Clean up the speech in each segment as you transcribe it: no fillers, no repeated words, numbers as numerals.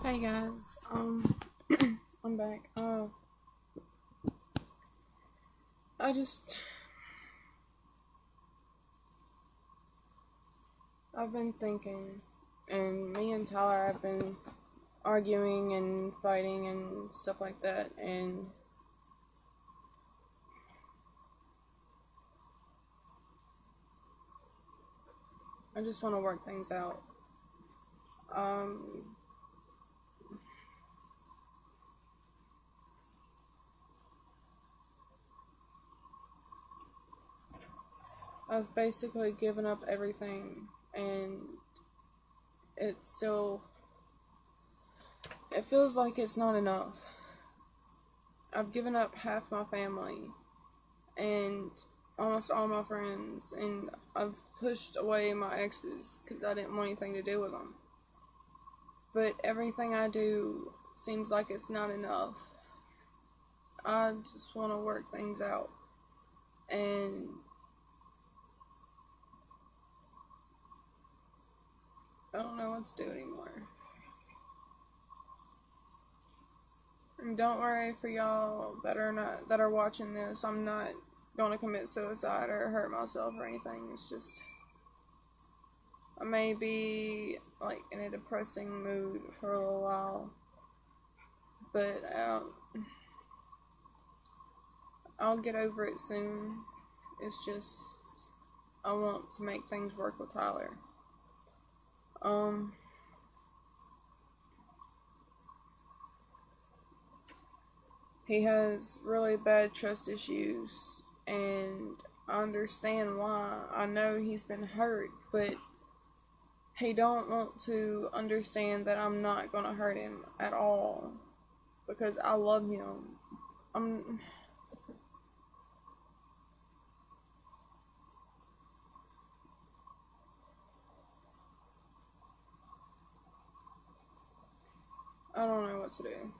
Hey guys, I'm back. I just, I've been thinking, and me and Tyler have been arguing and fighting and stuff like that, and I just want to work things out. Um, I've basically given up everything, and it's still, it feels like it's not enough. I've given up half my family, and almost all my friends, and I've pushed away my exes because I didn't want anything to do with them. But everything I do seems like it's not enough. I just want to work things out, and I don't know what to do anymore. And don't worry for y'all that are watching this. I'm not going to commit suicide or hurt myself or anything. It's just I may be like in a depressing mood for a little while, but I'll get over it soon. It's just I want to make things work with Tyler. Um, he has really bad trust issues, and I understand why. I know he's been hurt, but he don't want to understand that I'm not gonna hurt him at all because I love him. I'm I don't know what to do.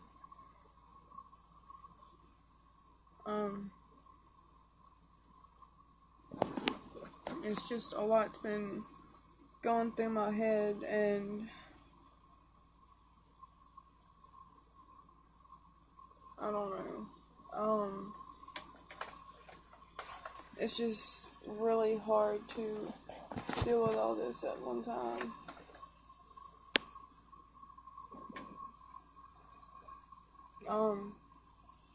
Um, it's just a lot's been going through my head, and I don't know. Um, it's just really hard to deal with all this at one time. Um,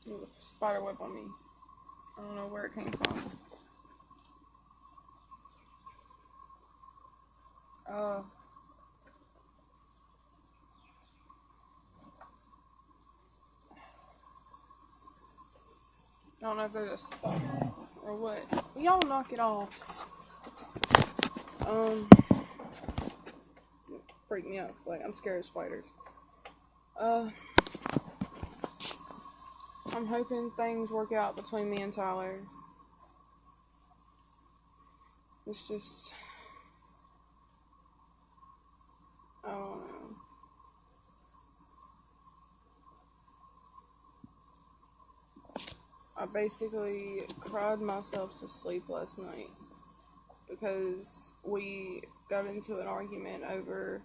there's a spider web on me. I don't know where it came from. Uh, I don't know if there's a spider or what. Y'all knock it off. Um, freak me out 'cause, like, I'm scared of spiders. Uh, I'm hoping things work out between me and Tyler. It's just, I don't know. I basically cried myself to sleep last night because we got into an argument over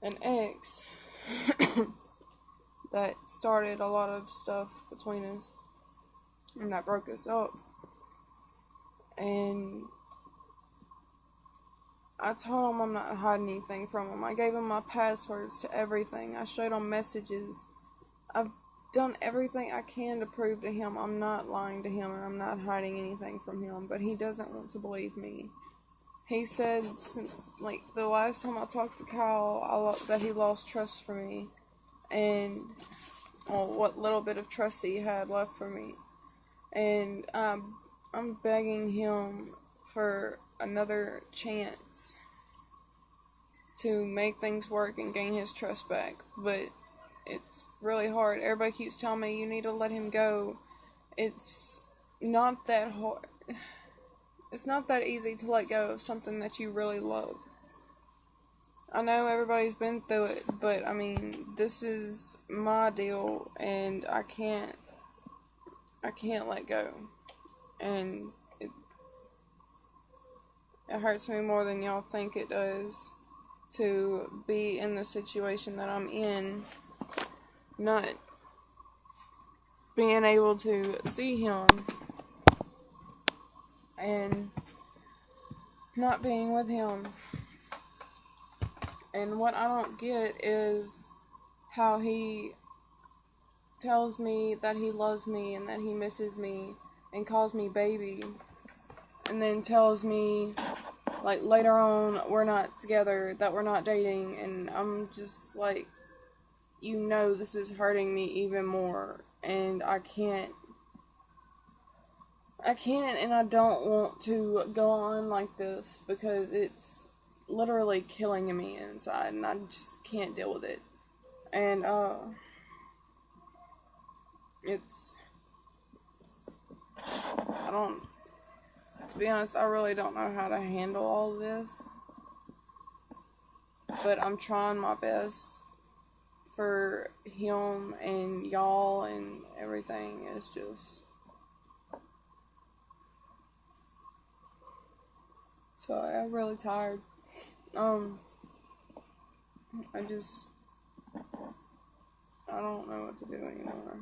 an ex that started a lot of stuff between us and that broke us up. And I told him I'm not hiding anything from him. I gave him my passwords to everything. I showed him messages. I've done everything I can to prove to him I'm not lying to him and I'm not hiding anything from him, but he doesn't want to believe me. He said since, like, the last time I talked to Kyle, that he lost trust for me, and well, what little bit of trust he had left for me. And I'm begging him for another chance to make things work and gain his trust back, but it's really hard. Everybody keeps telling me you need to let him go. It's not that hard. It's not that easy to let go of something that you really love. I know everybody's been through it, but I mean, this is my deal, and I can't let go. And it hurts me more than y'all think it does to be in the situation that I'm in, not being able to see him and not being with him. And what I don't get is how he tells me that he loves me and that he misses me and calls me baby, and then tells me, like, later on we're not together, that we're not dating, and I'm just like, this is hurting me even more, and I can't, and I don't want to go on like this, because it's literally killing me inside, and I just can't deal with it. And, to be honest, I really don't know how to handle all this, but I'm trying my best for him and y'all and everything. It's just, sorry, I'm really tired. I don't know what to do anymore.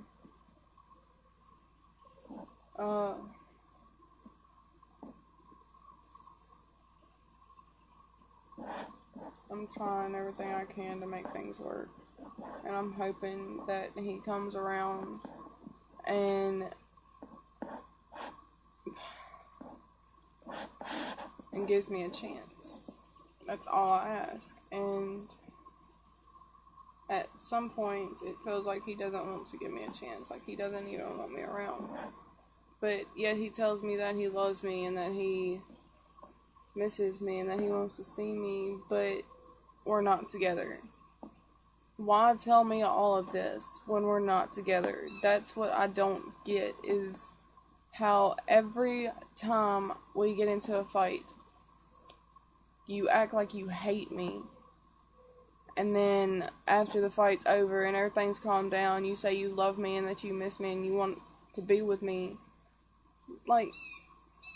I'm trying everything I can to make things work, and I'm hoping that he comes around and gives me a chance. That's all I ask. And at some point, it feels like he doesn't want to give me a chance. Like, he doesn't even want me around. But yet he tells me that he loves me and that he misses me and that he wants to see me, but we're not together. Why tell me all of this when we're not together? That's what I don't get, is how every time we get into a fight, you act like you hate me. And then after the fight's over and everything's calmed down, you say you love me and that you miss me and you want to be with me. Like,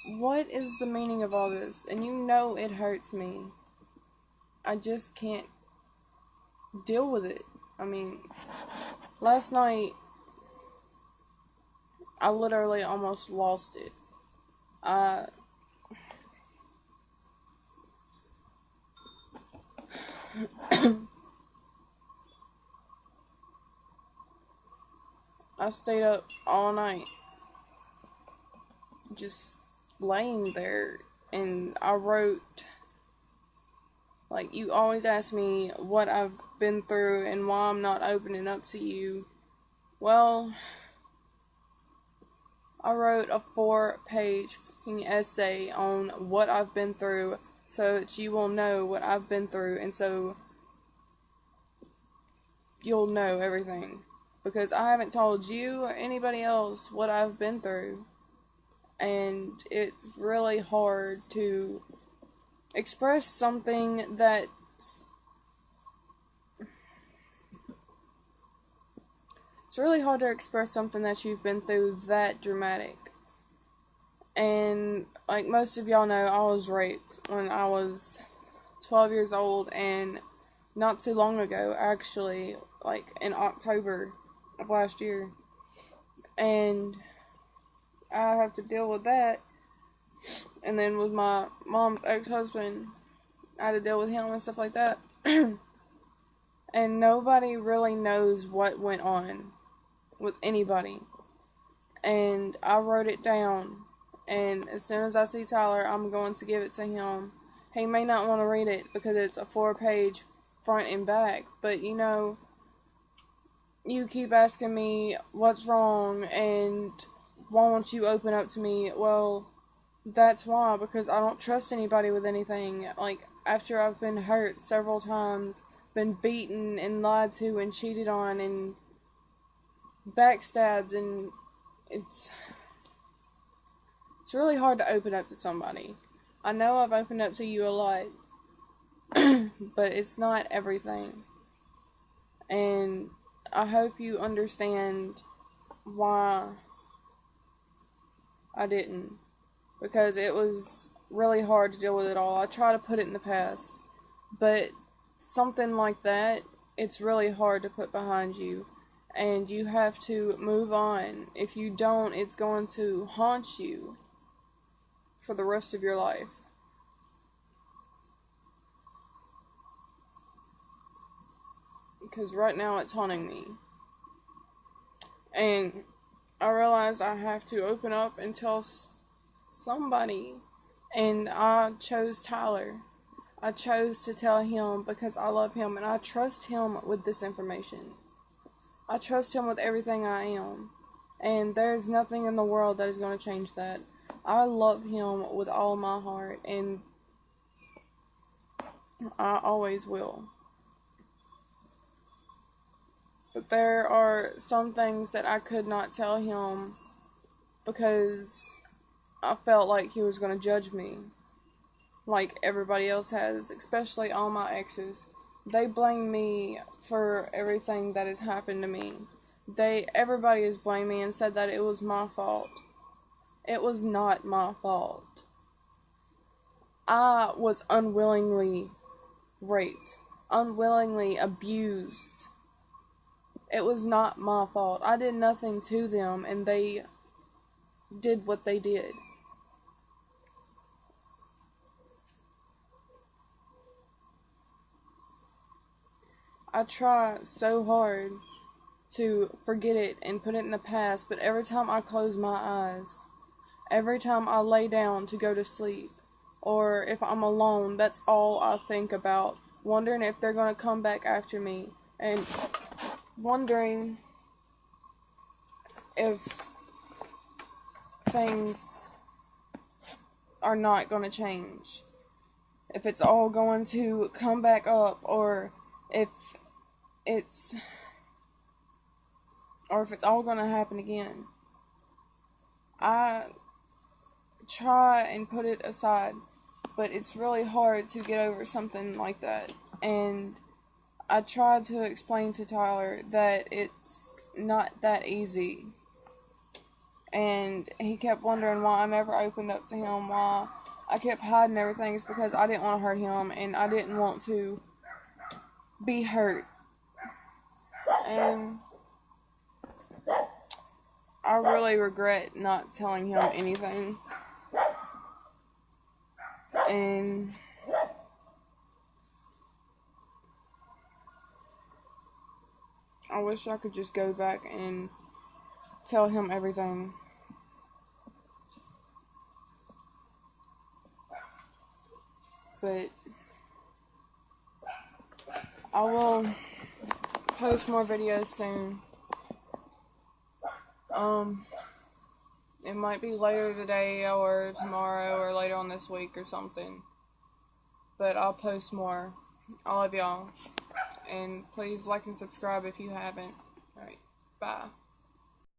what is the meaning of all this? And it hurts me. I just can't deal with it. I mean, last night, I literally almost lost it. I stayed up all night, just laying there, and I wrote, like, you always ask me what I've been through and why I'm not opening up to you. Well, I wrote a 4-page essay on what I've been through so that you will know what I've been through, and so you'll know everything. Because I haven't told you or anybody else what I've been through. And it's really hard to express something that's... It's really hard to express something that you've been through that dramatic. And, like most of y'all know, I was raped when I was 12 years old, and not too long ago, actually, like in October of last year. And I have to deal with that. And then with my mom's ex-husband, I had to deal with him and stuff like that. And nobody really knows what went on with anybody. And I wrote it down. And as soon as I see Tyler, I'm going to give it to him. He may not want to read it because it's a 4-page front and back. But, you keep asking me what's wrong and why won't you open up to me? Well, that's why, because I don't trust anybody with anything. Like, after I've been hurt several times, been beaten and lied to and cheated on and backstabbed, and it's really hard to open up to somebody. I know I've opened up to you a lot, but it's not everything. And I hope you understand why I didn't. Because it was really hard to deal with it all. I try to put it in the past. But something like that, it's really hard to put behind you. And you have to move on. If you don't, it's going to haunt you for the rest of your life. Because right now it's haunting me. And I realize I have to open up and tell somebody. And I chose Tyler. I chose to tell him because I love him and I trust him with this information. I trust him with everything I am. And there's nothing in the world that is going to change that. I love him with all my heart, and I always will. But there are some things that I could not tell him because I felt like he was going to judge me, like everybody else has, especially all my exes. They blame me for everything that has happened to me. Everybody has blamed me and said that it was my fault. It was not my fault. I was unwillingly raped, unwillingly abused. It was not my fault. I did nothing to them, and they did what they did. I try so hard to forget it and put it in the past, but every time I close my eyes, every time I lay down to go to sleep, or if I'm alone, that's all I think about. Wondering if they're going to come back after me, and wondering if things are not going to change. If it's all going to come back up, or if it's all going to happen again. I try and put it aside, but it's really hard to get over something like that. And I tried to explain to Tyler that it's not that easy. And he kept wondering why I never opened up to him, why I kept hiding everything. It's because I didn't want to hurt him, and I didn't want to be hurt. And I really regret not telling him anything. And I wish I could just go back and tell him everything. But I will post more videos soon. It might be later today or tomorrow or later on this week or something. But I'll post more. I love y'all. And please like and subscribe if you haven't. Alright, bye.